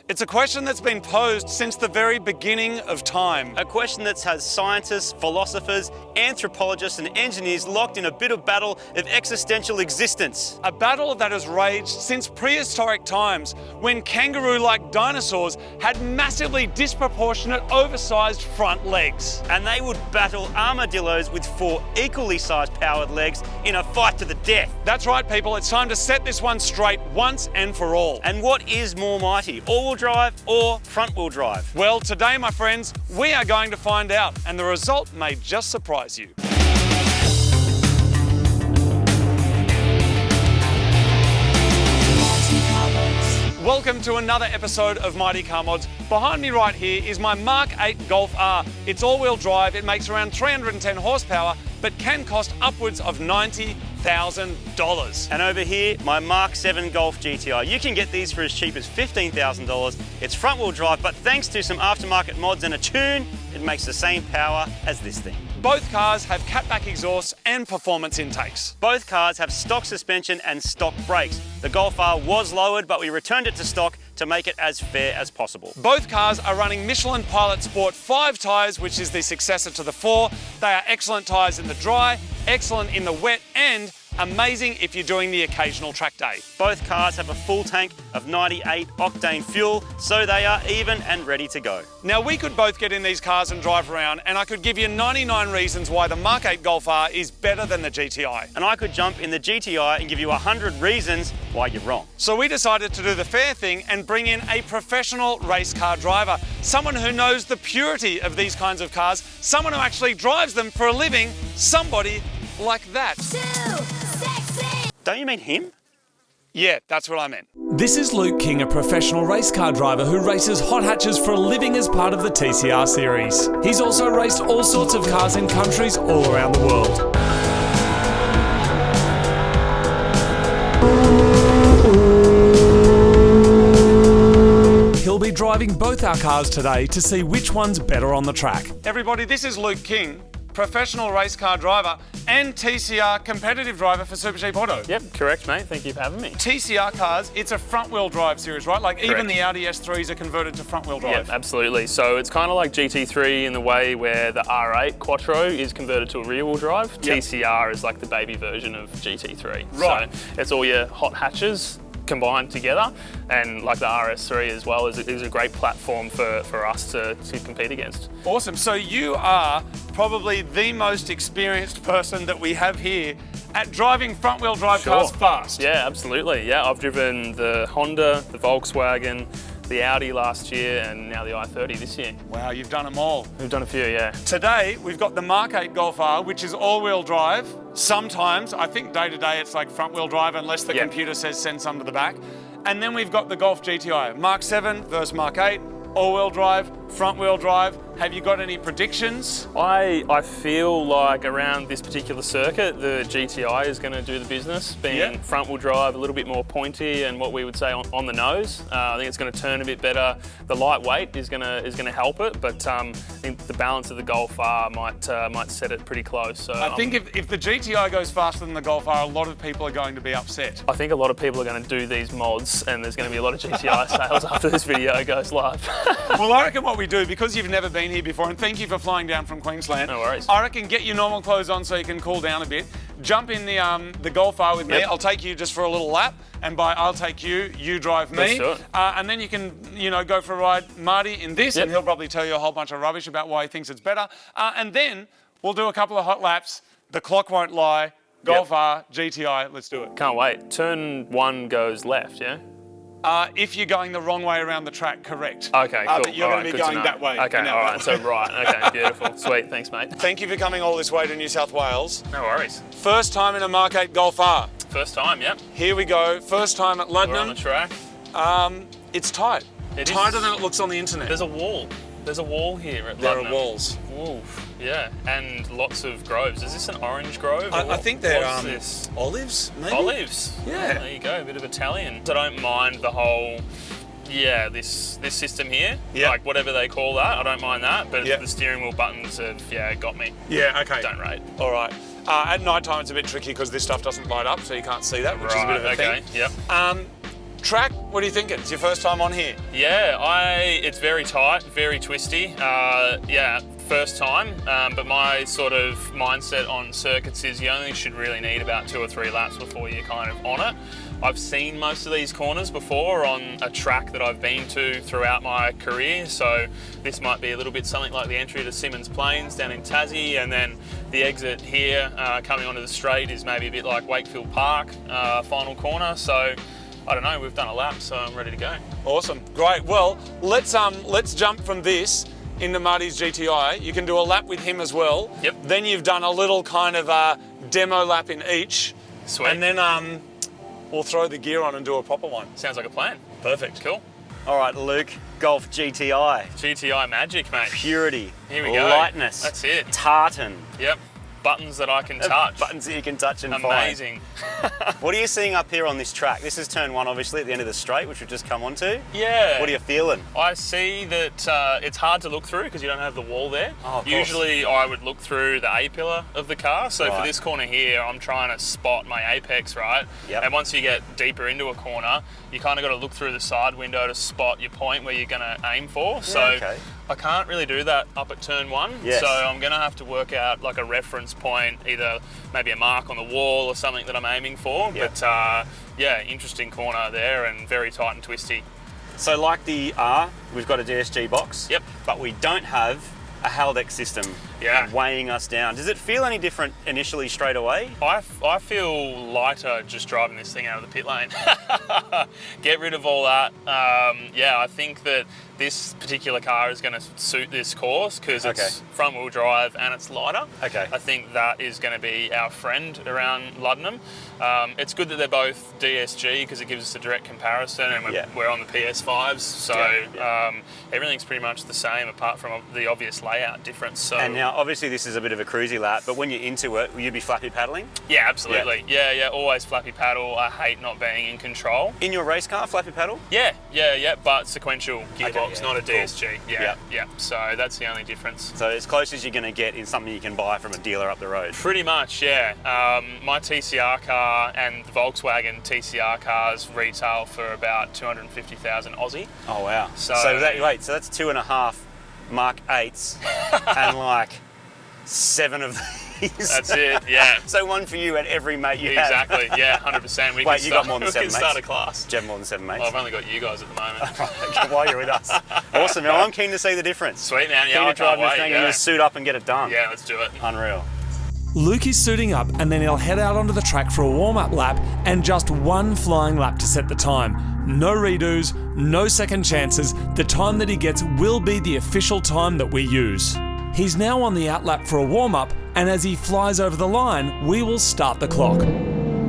It's a question that's been posed since the very beginning of time. A question that has scientists, philosophers, anthropologists and engineers locked in a bit of battle of existential existence. A battle that has raged since prehistoric times, when kangaroo-like dinosaurs had massively disproportionate oversized front legs. And they would battle armadillos with 4 equally sized powered legs in a fight to the death. That's right, people, it's time to set this one straight once and for all. And what is more mighty, all-wheel drive or front-wheel drive? Well, today, my friends, we are going to find out, and the result may just surprise you. Welcome to another episode of Mighty Car Mods. Behind me right here is my Mark 8 Golf R. It's all-wheel drive, it makes around 310 horsepower, but can cost upwards of $90,000. And over here, my Mark 7 Golf GTI. You can get these for as cheap as $15,000. It's front-wheel drive, but thanks to some aftermarket mods and a tune, it makes the same power as this thing. Both cars have catback exhausts and performance intakes. Both cars have stock suspension and stock brakes. The Golf R was lowered, but we returned it to stock to make it as fair as possible. Both cars are running Michelin Pilot Sport 5 tyres, which is the successor to the 4. They are excellent tyres in the dry, excellent in the wet, and amazing if you're doing the occasional track day. Both cars have a full tank of 98 octane fuel, so they are even and ready to go. Now, we could both get in these cars and drive around, and I could give you 99 reasons why the Mark 8 Golf R is better than the GTI. And I could jump in the GTI and give you 100 reasons why you're wrong. So we decided to do the fair thing and bring in a professional race car driver, someone who knows the purity of these kinds of cars, someone who actually drives them for a living, somebody like that. Don't you mean him? Yeah, that's what I meant. This is Luke King, a professional race car driver who races hot hatches for a living as part of the TCR series. He's also raced all sorts of cars in countries all around the world. He'll be driving both our cars today to see which one's better on the track. Everybody, this is Luke King, professional race car driver and TCR competitive driver for Super Cheap Auto. Yep, correct, mate. Thank you for having me. TCR cars, it's a front-wheel drive series, right? Like, correct. Even the Audi S3s are converted to front-wheel drive. Yep, absolutely. So it's kind of like GT3 in the way where the R8 Quattro is converted to a rear-wheel drive. Yep. TCR is like the baby version of GT3. Right. So it's all your hot hatches combined together, and like the RS3 as well is a great platform for us to compete against. Awesome. So you are probably the most experienced person that we have here at driving front-wheel drive cars fast. Yeah, absolutely. Yeah, I've driven the Honda, the Volkswagen, the Audi last year, and now the i30 this year. Wow, you've done them all. We've done a few, yeah. Today, we've got the Mark 8 Golf R, which is all-wheel drive. Sometimes, I think day-to-day, it's like front-wheel drive, unless the computer says send some to the back. And then we've got the Golf GTI, Mark 7 versus Mark 8, all-wheel drive, front-wheel drive. Have you got any predictions? I feel like around this particular circuit, the GTI is going to do the business, being front-wheel drive, a little bit more pointy, and what we would say on the nose. I think it's going to turn a bit better. The lightweight is going to help it, but I think the balance of the Golf R might set it pretty close. So I think if the GTI goes faster than the Golf R, a lot of people are going to be upset. I think a lot of people are going to do these mods, and there's going to be a lot of GTI sales after this video goes live. Well, I reckon what we do, because you've never been here before, and thank you for flying down from Queensland. No worries. I reckon get your normal clothes on so you can cool down a bit. Jump in the Golf R with me. I'll take you just for a little lap, and by I'll take you, you drive me. Let's do it. And then you can, go for a ride, Marty, in this, and he'll probably tell you a whole bunch of rubbish about why he thinks it's better. And then we'll do a couple of hot laps. The clock won't lie. Golf R, GTI, let's do it. Can't wait. Turn 1 goes left, yeah? If you're going the wrong way around the track, correct. Okay, cool. But you're going to be going that way. Okay, all right, so right. Okay, beautiful. Sweet, thanks, mate. Thank you for coming all this way to New South Wales. No worries. First time in a Mark 8 Golf R. First time, yep. Here we go. First time at London. We're on the track. It's tight. Tighter than it looks on the internet. There's a wall. There's a wall here at There London. are walls. Ooh, yeah, and lots of groves. Is this an orange grove? I think they're this? olives, maybe? Olives. Yeah. There you go, a bit of Italian. I don't mind the whole, this system here. Yeah. Like whatever they call that, I don't mind that. But the steering wheel buttons have, got me. Yeah, okay. Don't rate. All right. At night time, it's a bit tricky because this stuff doesn't light up, so you can't see that, which is a bit of a thing. Yep. track, what do you think? It's your first time on here? Yeah, it's very tight, very twisty. Yeah, first time, but my sort of mindset on circuits is you only should really need about 2 or 3 laps before you're kind of on it. I've seen most of these corners before on a track that I've been to throughout my career, so this might be a little bit something like the entry to Symonds Plains down in Tassie, and then the exit here coming onto the straight is maybe a bit like Wakefield Park, final corner. So I don't know, we've done a lap, so I'm ready to go. Awesome, great. Well, let's jump from this into Marty's GTI. You can do a lap with him as well. Yep. Then you've done a little kind of a demo lap in each. Sweet. And then we'll throw the gear on and do a proper one. Sounds like a plan. Perfect. Cool. All right, Luke, Golf GTI. GTI magic, mate. Purity. Here we go. Lightness. That's it. Tartan. Yep. Buttons that I can touch. Buttons that you can touch and amazing. find. What are you seeing up here on this track? This is turn 1, obviously, at the end of the straight, which we've just come onto. Yeah. What are you feeling? I see that it's hard to look through because you don't have the wall there. Oh, of course. Usually I would look through the A-pillar of the car. So Right. for this corner here, I'm trying to spot my apex, right? Yep. And once you get deeper into a corner, you kind of got to look through the side window to spot your point where you're going to aim for. So okay. I can't really do that up at turn 1. Yes. So I'm going to have to work out like a reference point, either maybe a mark on the wall or something that I'm aiming for. Yep. But yeah, interesting corner there and very tight and twisty. So like the R, we've got a DSG box. Yep. But we don't have a Haldex system weighing us down. Does it feel any different initially straight away? I feel lighter just driving this thing out of the pit lane. Get rid of all that. Yeah, I think that this particular car is going to suit this course because it's front wheel drive and it's lighter. Okay. I think that is going to be our friend around Luddenham. It's good that they're both DSG because it gives us a direct comparison, and we're on the PS5s, so everything's pretty much the same apart from the obvious layout difference. So. And now obviously this is a bit of a cruisy lap, but when you're into it, will you be flappy paddling? Yeah, absolutely. Yeah, always flappy paddle. I hate not being in control. In your race car, flappy paddle? Yeah, but sequential gearbox, not a DSG. Cool. Yeah. So that's the only difference. So as close as you're going to get in something you can buy from a dealer up the road? Pretty much, yeah. My TCR car and the Volkswagen TCR cars retail for about 250,000 Aussie. Oh wow. So that's 2.5 Mark 8s and like 7 of these. That's it, yeah. So one for you and every mate you have. Exactly, yeah, 100%. Wait, you got more than 7 mates? mates? We can start a class. Do you have more than 7 mates? Well, I've only got you guys at the moment. While you're with us. Awesome, man. I'm keen to see the difference. Sweet, man. Yeah, keen I to drive can't this wait, thing and just suit up and get it done. Yeah, let's do it. Unreal. Luke is suiting up and then he'll head out onto the track for a warm-up lap and just one flying lap to set the time. No redos, no second chances. The time that he gets will be the official time that we use. He's now on the outlap for a warm-up, and as he flies over the line, we will start the clock.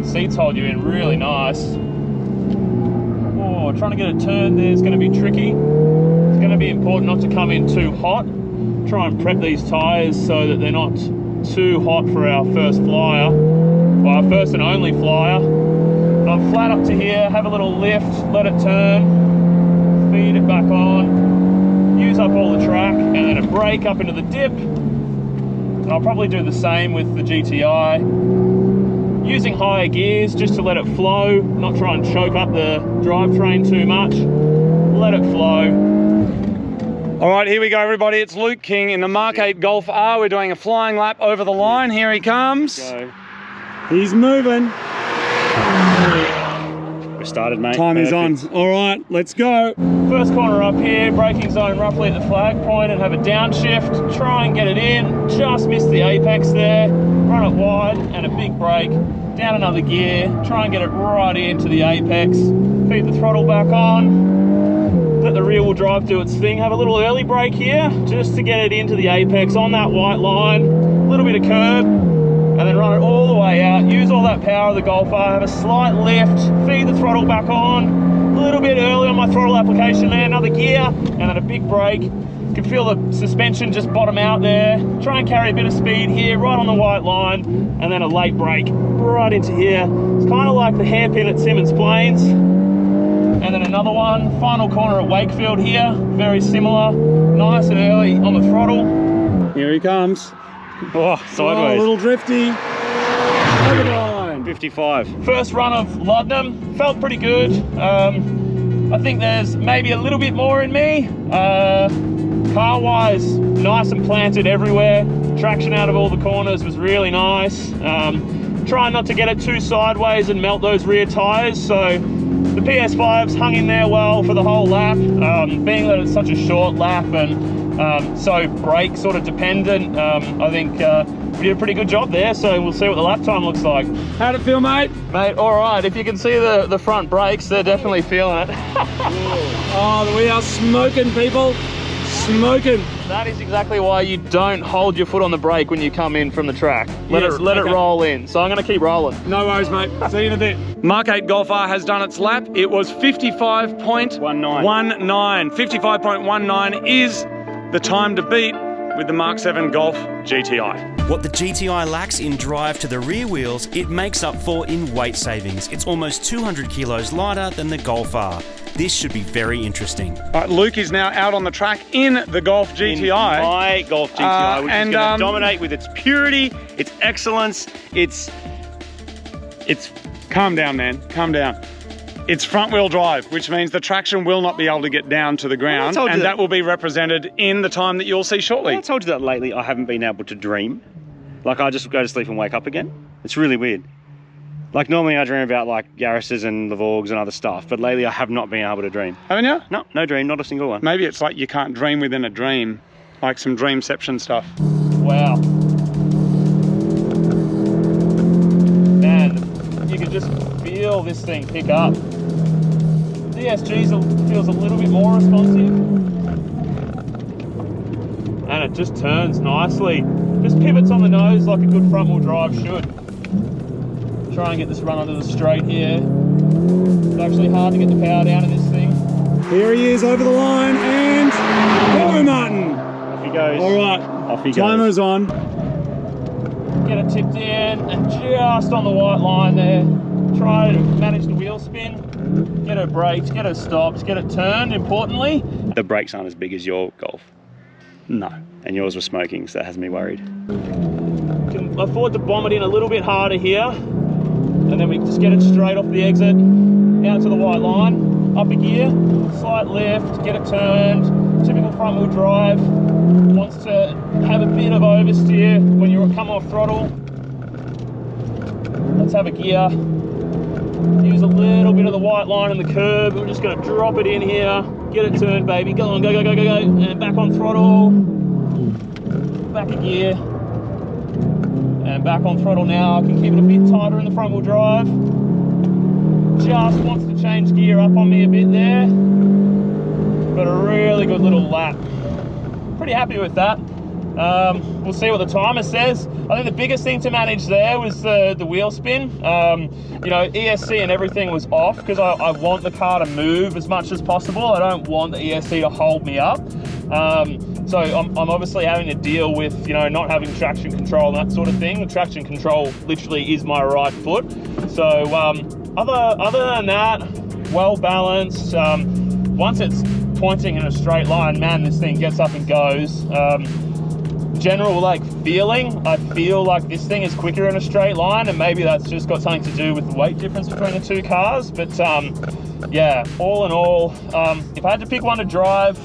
Seats hold you in really nice. Oh, trying to get a turn there is going to be tricky. It's going to be important not to come in too hot. Try and prep these tyres so that they're not too hot for our first flyer, or our first and only flyer. I'm flat up to here, have a little lift, let it turn, feed it back on, use up all the track, and then a brake up into the dip. And I'll probably do the same with the GTI, using higher gears just to let it flow, not try and choke up the drivetrain too much, let it flow. All right, here we go, everybody. It's Luke King in the Mark 8 Golf R. We're doing a flying lap over the line. Here he comes. Go. He's moving. We started, mate. Timing's on. All right, let's go. First corner up here, braking zone roughly at the flag point, and have a downshift. Try and get it in. Just missed the apex there. Run it wide and a big brake. Down another gear. Try and get it right into the apex. Feed the throttle back on. Let the rear wheel drive do its thing. Have a little early brake here just to get it into the apex on that white line. A little bit of curb, and then run it all the way out. Use all that power of the Golf R. Have a slight lift. Feed the throttle back on. A little bit early on my throttle application there. Another gear, and then a big brake. You can feel the suspension just bottom out there. Try and carry a bit of speed here, right on the white line, and then a late brake right into here. It's kind of like the hairpin at Symonds Plains. And then another one, final corner at Wakefield here, very similar, nice and early on the throttle. Here he comes. Oh, sideways. Oh, a little drifty. Over the line. 55. First run of Laudanum, felt pretty good. I think there's maybe a little bit more in me. Car-wise, nice and planted everywhere. Traction out of all the corners was really nice. Trying not to get it too sideways and melt those rear tyres. So the PS5's hung in there well for the whole lap. Being that it's such a short lap and so brake sort of dependent, I think we did a pretty good job there. So we'll see what the lap time looks like. How'd it feel, mate? Mate, all right. If you can see the front brakes, they're definitely feeling it. Oh, we are smoking, people. Smoking. That is exactly why you don't hold your foot on the brake when you come in from the track. Let it roll in. So I'm going to keep rolling. No worries, mate. See you in a bit. Mark 8 Golf R has done its lap. It was 55.19. 55.19 is the time to beat with the Mark 7 Golf GTI. What the GTI lacks in drive to the rear wheels, it makes up for in weight savings. It's almost 200 kilos lighter than the Golf R. This should be very interesting. Luke is now out on the track in the Golf GTI. In my Golf GTI, which is going to dominate with its purity, its excellence, its... Calm down, man. Calm down. It's front wheel drive, which means the traction will not be able to get down to the ground, and that will be represented in the time that you'll see shortly. I told you that lately I haven't been able to dream. Like, I just go to sleep and wake up again. It's really weird. Like, normally I dream about like Yaris's and the Vorgs and other stuff, but lately I have not been able to dream. Haven't you? No dream, not a single one. Maybe it's like you can't dream within a dream, like some dreamception stuff. Wow. Man, you can just feel this thing pick up. The DSG feels a little bit more responsive. And it just turns nicely. Just pivots on the nose like a good front wheel drive should. Try and get this run onto the straight here. It's actually hard to get the power down in this thing. Here he is over the line, and go, Martin. Off he goes. All right, off he goes. Timer's on. Get it tipped in and just on the white line there. Try to manage the wheel spin. Get her braked, get her stopped, get it turned, importantly. The brakes aren't as big as your Golf. No. And yours was smoking, so that has me worried. Can afford to bomb it in a little bit harder here. And then we just get it straight off the exit, out to the white line, up a gear, slight lift, get it turned, typical front wheel drive, wants to have a bit of oversteer when you come off throttle. Let's have a gear, use a little bit of the white line and the curb, we're just going to drop it in here, get it turned, baby, go on, go, go, go, go, go, and back on throttle, back a gear. And back on throttle now, I can keep it a bit tighter in the front wheel drive. Just wants to change gear up on me a bit there. But a really good little lap. Pretty happy with that. We'll see what the timer says. I think the biggest thing to manage there was the wheel spin. You know, ESC and everything was off because I want the car to move as much as possible. I don't want the ESC to hold me up. So I'm obviously having to deal with, you know, not having traction control and that sort of thing. The traction control literally is my right foot. So other than that, well balanced. Once it's pointing in a straight line, man, this thing gets up and goes. General like feeling, I feel like this thing is quicker in a straight line, and maybe that's just got something to do with the weight difference between the two cars. But yeah, all in all, if I had to pick one to drive,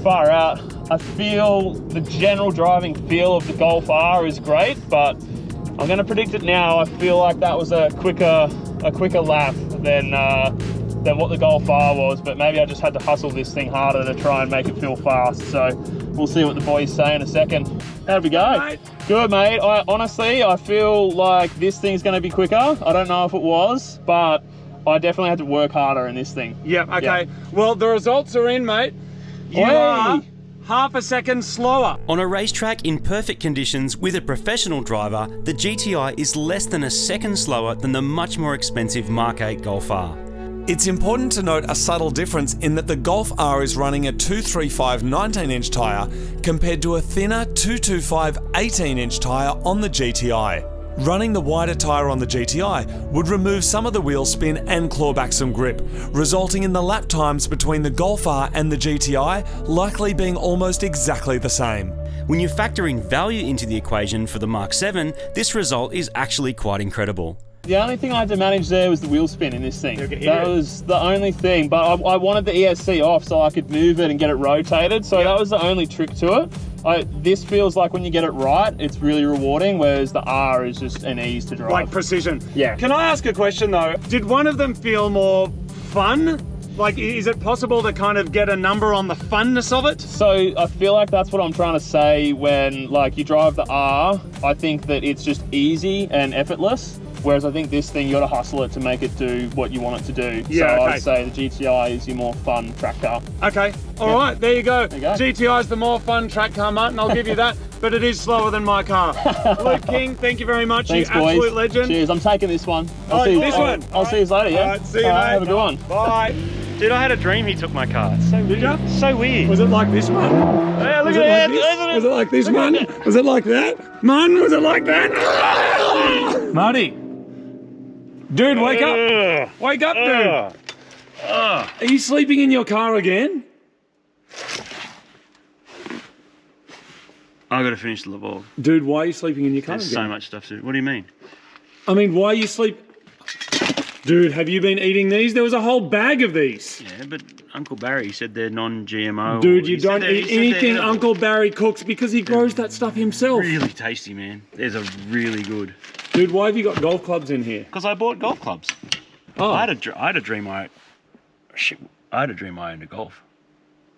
far out, I feel the general driving feel of the Golf R is great, but I'm going to predict it now. I feel like that was a quicker lap than what the Golf R was, but maybe I just had to hustle this thing harder to try and make it feel fast. So we'll see what the boys say in a second. How'd we go? Mate. Good, mate. Honestly, I feel like this thing's going to be quicker. I don't know if it was, but I definitely had to work harder in this thing. Yep, okay. Well, the results are in, mate. You are half a second slower. On a racetrack in perfect conditions with a professional driver, the GTI is less than a second slower than the much more expensive Mark 8 Golf R. It's important to note a subtle difference in that the Golf R is running a 235 19-inch tyre compared to a thinner 225 18-inch tyre on the GTI. Running the wider tyre on the GTI would remove some of the wheel spin and claw back some grip, resulting in the lap times between the Golf R and the GTI likely being almost exactly the same. When you factor in value into the equation for the Mark 7, this result is actually quite incredible. The only thing I had to manage there was the wheel spin in this thing. That was the only thing, but I wanted the ESC off so I could move it and get it rotated, so that was the only trick to it. This feels like when you get it right, it's really rewarding, whereas the R is just an ease to drive. Like precision. Yeah. Can I ask a question though? Did one of them feel more fun? Like, is it possible to kind of get a number on the funness of it? So I feel like that's what I'm trying to say when like you drive the R. I think that it's just easy and effortless. Whereas I think this thing, you got to hustle it to make it do what you want it to do. Yeah, so okay. I'd say the GTI is your more fun track car. Okay, all right, there you go. There you go. GTI's the more fun track car, Martin, I'll give you that, but it is slower than my car. Luke King, thank you very much. Thanks, you absolute boys. legend. Cheers, I'm taking this one. Oh, this one? I'll see you later, yeah? All right, see you, mate. Have a good one. Bye. Dude, I had a dream he took my car. It's so weird. So weird. Was it like this one? Yeah, look Was at it like that. this? Was it like this, man? Was it like that? Man, was it like that? Marty. Dude, wake up. Wake up, dude. Are you sleeping in your car again? I got to finish the ball. Dude, why are you sleeping in your car There's again? so much stuff to do. What do you mean? I mean, why are you sleep... Dude, have you been eating these? There was a whole bag of these. Yeah, but Uncle Barry said they're non-GMO. Dude, you don't eat anything Uncle Barry cooks because he grows that stuff himself. Really tasty, man. These are really good. Dude, why have you got golf clubs in here? Because I bought golf clubs. Oh, I had a dream I owned a golf.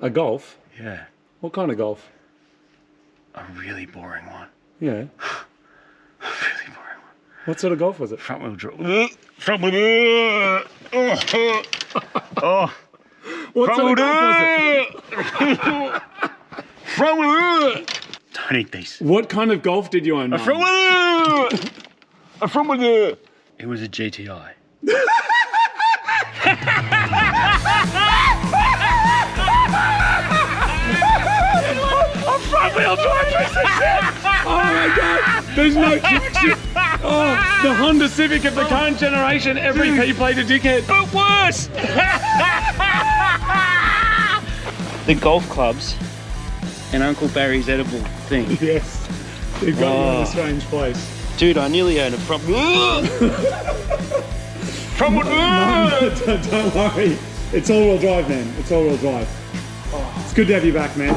a golf? Yeah, What kind of golf? a really boring one. Yeah. Really boring one. What sort of golf was it? Front wheel drive. Front wheel. Oh. What sort of golf was it? Front wheel. Don't eat these. What kind of golf did you own, Mum? Front wheel. A front wheel. It was a GTI. Front wheel drive 360. Oh my god, there's no traction. Oh, the Honda Civic of the current generation, every P played a dickhead. But worse! The golf clubs and Uncle Barry's edible thing. Yes, you've got you in a strange place. Dude, I nearly own a front wheel. Front wheel. Don't worry, it's all-wheel drive, man. It's all-wheel drive. It's good to have you back, man.